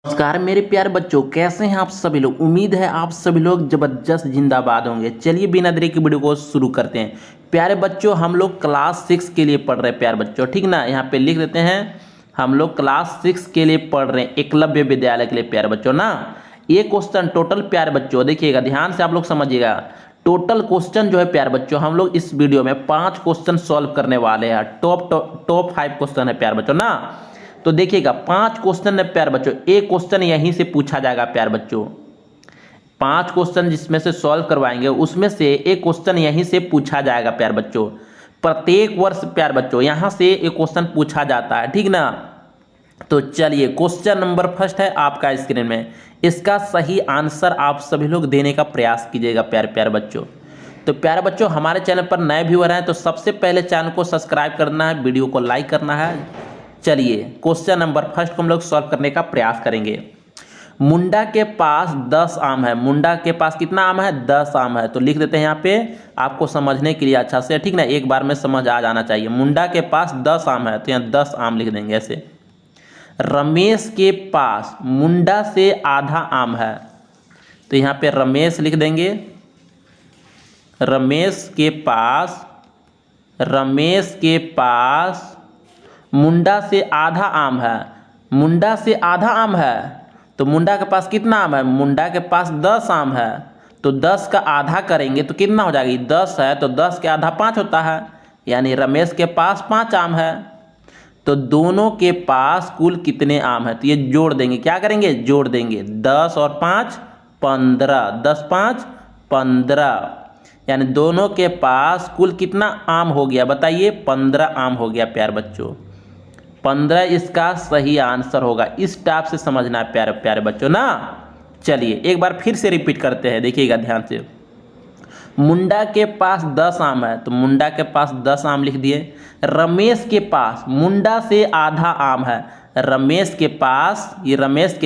नमस्कार मेरे प्यारे बच्चों, कैसे हैं आप सभी लोग। उम्मीद है आप सभी लोग जबरदस्त जिंदाबाद होंगे। चलिए बिना देरी की वीडियो को शुरू करते हैं। प्यारे बच्चों, हम लोग क्लास 6 के लिए पढ़ रहे हैं प्यारे बच्चों, ठीक ना। यहाँ पे लिख देते हैं हम लोग क्लास 6 के लिए पढ़ रहे हैं, एकलव्य विद्यालय के लिए प्यारे बच्चों ना। ये क्वेश्चन टोटल प्यारे बच्चों देखिएगा, ध्यान से आप लोग समझिएगा। टोटल क्वेश्चन जो है प्यारे बच्चों, हम लोग इस वीडियो में 5 क्वेश्चन सॉल्व करने वाले हैं। टॉप 5 क्वेश्चन है प्यारे बच्चों ना। तो देखिएगा 5 क्वेश्चन है प्यारे बच्चों, एक क्वेश्चन यहीं से पूछा जाएगा प्यारे बच्चों। 5 क्वेश्चन जिसमें से सॉल्व करवाएंगे, उसमें से एक क्वेश्चन यहीं से पूछा जाएगा प्यारे बच्चों। प्रत्येक वर्ष प्यारे बच्चों यहां से एक क्वेश्चन पूछा जाता है, ठीक ना। तो चलिए क्वेश्चन नंबर फर्स्ट है आपका स्क्रीन में। इसका सही आंसर आप सभी लोग देने का प्रयास कीजिएगा प्यारे प्यारे बच्चों। तो प्यारे बच्चों, हमारे चैनल पर नए व्यूअर हैं तो सबसे पहले चैनल को सब्सक्राइब करना है, वीडियो को लाइक करना है। चलिए क्वेश्चन नंबर फर्स्ट को हम लोग सॉल्व करने का प्रयास करेंगे। मुंडा के पास 10 आम है। मुंडा के पास कितना आम है? 10 आम है। तो लिख देते हैं यहाँ पे आपको समझने के लिए अच्छा से, ठीक ना, एक बार में समझ आ जाना चाहिए। मुंडा के पास 10 आम है तो यहाँ 10 आम लिख देंगे ऐसे। रमेश के पास मुंडा से आधा आम है तो यहाँ पे रमेश लिख देंगे। रमेश के पास मुंडा से आधा आम है। मुंडा से आधा आम है तो मुंडा के पास कितना आम है? मुंडा के पास 10 आम है तो 10 का आधा करेंगे तो कितना हो जाएगी? 10 है तो 10 के आधा 5 होता है, यानी रमेश के पास 5 आम है। तो दोनों के पास कुल कितने आम है? तो ये जोड़ देंगे, क्या करेंगे? जोड़ देंगे। 10 और 5 15, 10 5 15, यानी दोनों के पास कुल कितना आम हो गया बताइए? 15 आम हो गया प्यारे बच्चों। 15 इसका सही आंसर होगा। इस टाइप से समझना है प्यारे प्यारे बच्चों ना। चलिए एक बार फिर से रिपीट करते हैं, देखिएगा ध्यान से। मुंडा के पास 10 आम है तो मुंडा के पास 10 आम लिख दिए। रमेश के पास मुंडा से आधा आम है। रमेश के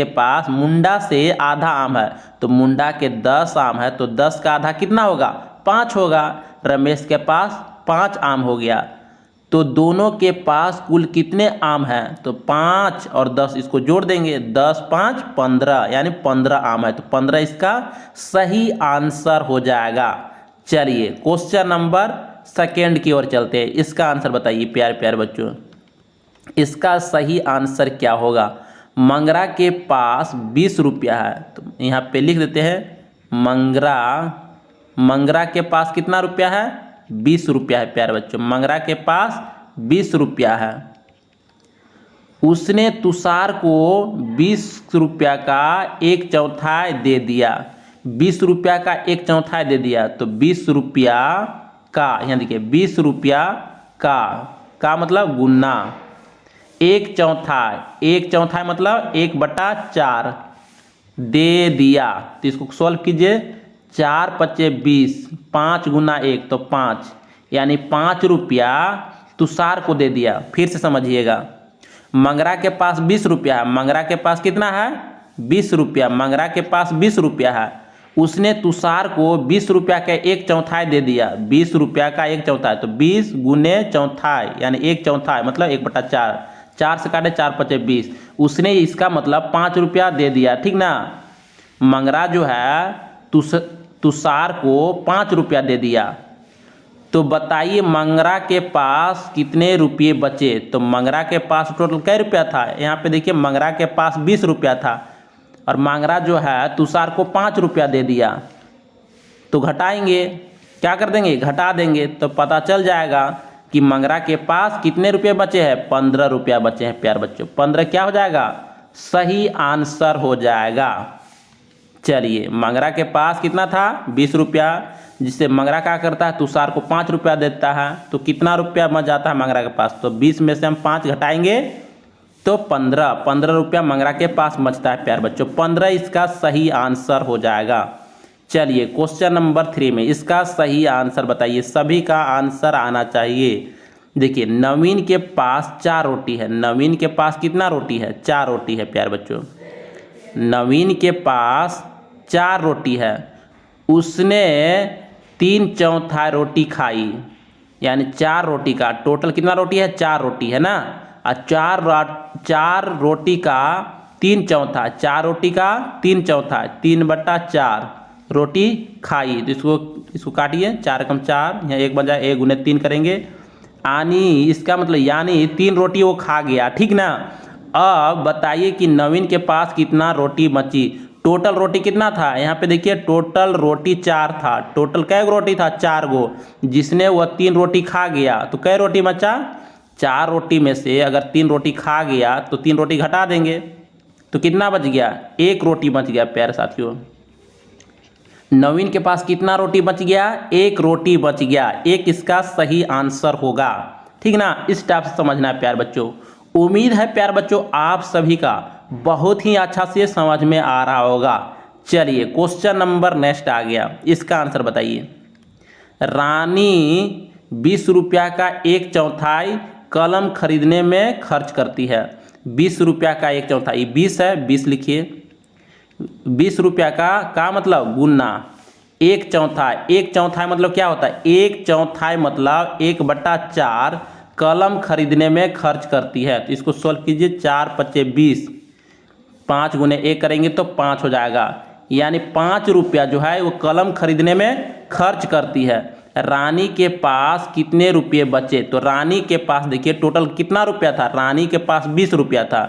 पास मुंडा से आधा आम है तो मुंडा के 10 आम है तो 10 का आधा कितना होगा? 5 होगा। रमेश के पास 5 आम हो गया तो दोनों के पास कुल कितने आम हैं? तो 5 और 10 इसको जोड़ देंगे। 10 5 15, यानी 15 आम है तो 15 इसका सही आंसर हो जाएगा। चलिए क्वेश्चन नंबर सेकेंड की ओर चलते हैं। इसका आंसर बताइए प्यारे प्यारे बच्चों, इसका सही आंसर क्या होगा? मंगरा के पास 20 रुपया है तो यहाँ पे लिख देते हैं मंगरा के पास कितना रुपया है? 20 रुपया है प्यारे बच्चों। मंगरा के पास 20 रुपया है। उसने तुषार को 20 रुपया का 1/4 दे दिया। 20 रुपया का 1/4 दे दिया तो 20 रुपया का, यहाँ देखिए 20 रुपया का मतलब गुना 1/4 मतलब 1/4 दे दिया। तो इसको सॉल्व कीजिए। 4 5 20, 5 गुना 1 तो 5, यानी 5 रुपया तुषार को दे दिया। फिर से समझिएगा, मंगरा के पास 20 रुपया है। मंगरा के पास कितना है? 20 रुपया। मंगरा के पास 20 रुपया है। उसने तुषार को 20 रुपया का 1/4 दे दिया। 20 रुपया का 1/4 तो 20 गुने चौथाई, यानी 1/4 मतलब 1/4। 4 से काटे 4 5 20। उसने इसका मतलब 5 रुपया दे दिया, ठीक ना। मंगरा जो है तुषार को 5 रुपया दे दिया। तो बताइए मंगरा के पास कितने रुपये बचे? तो मंगरा के पास टोटल कै रुपया था? यहाँ पे देखिए मंगरा के पास 20 रुपया था और मंगरा जो है तुषार को 5 रुपया दे दिया। तो घटाएंगे, क्या कर देंगे? घटा देंगे तो पता चल जाएगा कि मंगरा के पास कितने रुपये बचे हैं? 15 रुपया बचे हैं प्यारे बच्चों। 15 क्या हो जाएगा? सही आंसर हो जाएगा। चलिए मंगरा के पास कितना था? 20 रुपया, जिससे मंगरा क्या करता है? तुषार को 5 रुपया देता है। तो कितना रुपया बच जाता है मंगरा के पास? तो 20 में से हम 5 घटाएंगे तो 15 रुपया मंगरा के पास बचता है प्यारे बच्चों। 15 इसका सही आंसर हो जाएगा। चलिए क्वेश्चन नंबर 3 में इसका सही आंसर बताइए। सभी का आंसर आना चाहिए। देखिए नवीन के पास 4 रोटी है। नवीन के पास कितना रोटी है? 4 रोटी है प्यारे बच्चों। नवीन के पास 4 रोटी है। उसने 3/4 रोटी खाई, यानी 4 रोटी का टोटल कितना रोटी है? 4 रोटी है ना। और 4 रोटी का 3/4, 4 रोटी का 3/4, 3/4 रोटी खाई। तो इसको काटिए, 4 × 4, यहाँ 1 बन जाए, 1 × 3 करेंगे। इसका मतलब यानी 3 रोटी वो खा गया, ठीक ना। अब बताइए कि नवीन के पास कितना रोटी बची। टोटल रोटी कितना था, यहाँ पे देखिए टोटल रोटी 4 था। टोटल कै गो रोटी था, 4 गो, जिसने वह 3 रोटी खा गया तो कै रोटी बचा, 4 रोटी में से अगर 3 रोटी खा गया तो 3 रोटी घटा देंगे तो कितना बच गया, 1 रोटी बच गया। प्यारे साथियों, नवीन के पास कितना रोटी बच गया, 1 रोटी बच गया। 1 इसका सही आंसर होगा, ठीक ना। इस टाइप से समझना है प्यारे बच्चों। उम्मीद है प्यारे बच्चों आप सभी का बहुत ही अच्छा से समझ में आ रहा होगा। चलिए क्वेश्चन नंबर नेक्स्ट आ गया, इसका आंसर बताइए। रानी 20 रुपया का 1/4 कलम खरीदने में खर्च करती है। 20 रुपया का 1/4, 20 है, 20 लिखिए। 20 रुपया का मतलब गुना 1/4, 1/4 मतलब क्या होता है, 1/4 मतलब 1/4 कलम खरीदने में खर्च करती है। तो इसको सॉल्व कीजिए, 4 × 5 = 20, 5 × 1 करेंगे तो 5 हो जाएगा। यानी 5 रुपया जो है वो कलम खरीदने में खर्च करती है। रानी के पास कितने रुपये बचे, तो रानी के पास देखिए टोटल कितना रुपया था, रानी के पास 20 रुपया था।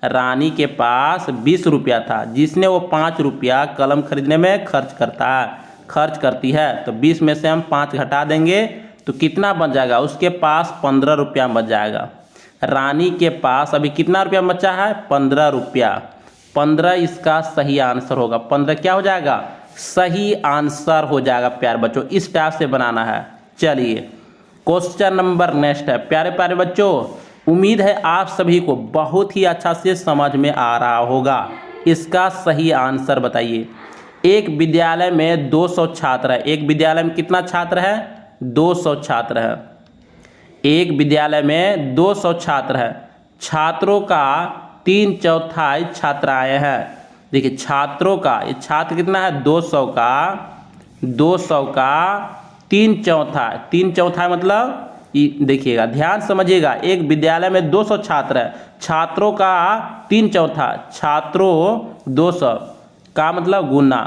रानी के पास 20 रुपया था, जिसने वो 5 रुपया कलम खरीदने में खर्च करती है। तो 20 में से हम 5 घटा देंगे तो कितना बच जाएगा, उसके पास 15 रुपया बच जाएगा। रानी के पास अभी कितना रुपया बचा है, 15 रुपया। 15 इसका सही आंसर होगा। 15 क्या हो जाएगा, सही आंसर हो जाएगा प्यारे बच्चों। इस टाइप से बनाना है। चलिए क्वेश्चन नंबर नेक्स्ट है प्यारे प्यारे बच्चों। उम्मीद है आप सभी को बहुत ही अच्छा से समझ में आ रहा होगा। इसका सही आंसर बताइए। एक विद्यालय में 200 छात्र है। एक विद्यालय में कितना छात्र है, 200 छात्र है। एक विद्यालय में 200 छात्र है। छात्रों का 3/4 छात्राएं हैं। देखिए छात्रों का, ये छात्र कितना है, 200 का 3/4, 3/4 मतलब देखिएगा, ध्यान समझिएगा। एक विद्यालय में 200 छात्र है, छात्रों का 3/4, छात्रों 200 का मतलब गुना,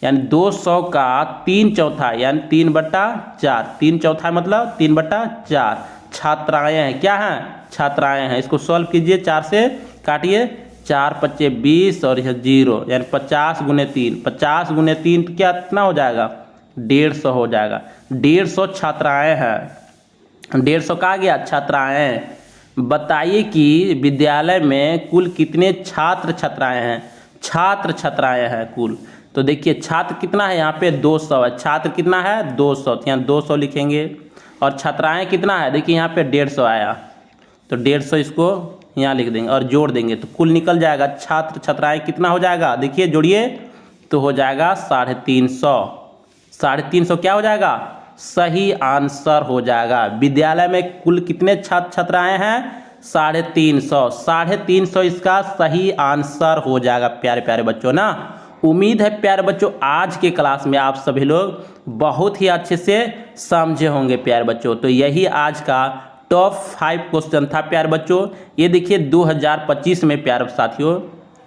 यानी 200 का 3/4 यानी 3/4, 3/4 मतलब 3/4 छात्राएं हैं। क्या हैं, छात्राएं हैं। इसको सॉल्व कीजिए, 4 से काटिए, 4 × 5 = 20 और यह 0 यानी 50 × 3, 50 × 3 क्या कितना हो जाएगा, 150 हो जाएगा। 150 छात्राएं हैं। 150 का आ गया छात्राएं। बताइए कि विद्यालय में कुल कितने छात्र छात्राएं हैं, छात्र छात्राएं हैं कुल। तो देखिए छात्र कितना है, यहाँ पे 200 है। छात्र कितना है, 200, तो यहाँ 200 लिखेंगे। और छात्राएं कितना है, देखिए यहाँ पे 150 आया, तो 150 इसको यहाँ लिख देंगे और जोड़ देंगे तो कुल निकल जाएगा। छात्र छात्राएं कितना हो जाएगा, देखिए जोड़िए तो हो जाएगा 350। 350 क्या हो जाएगा, सही आंसर हो जाएगा। विद्यालय में कुल कितने छात्र छात्राएं हैं, 350। 350 इसका सही आंसर हो जाएगा प्यारे प्यारे बच्चों ना। उम्मीद है प्यारे बच्चों आज के क्लास में आप सभी लोग बहुत ही अच्छे से समझे होंगे प्यारे बच्चों। तो यही आज का टॉप 5 क्वेश्चन था प्यारे बच्चों। ये देखिए 2025 में प्यारे साथियों,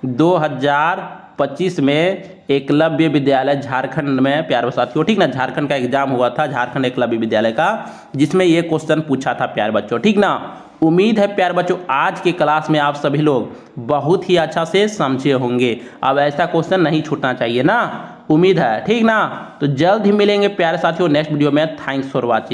2025 में एकलव्य विद्यालय झारखंड में प्यारे साथियों, ठीक ना, झारखंड का एग्जाम हुआ था, झारखंड एकलव्य विद्यालय का, जिसमें ये क्वेश्चन पूछा था प्यारे बच्चों, ठीक ना। उम्मीद है प्यारे बच्चों आज के क्लास में आप सभी लोग बहुत ही अच्छा से समझे होंगे। अब ऐसा क्वेश्चन नहीं छूटना चाहिए ना, उम्मीद है, ठीक ना। तो जल्द ही मिलेंगे प्यारे साथियों नेक्स्ट वीडियो में। Thanks for watching.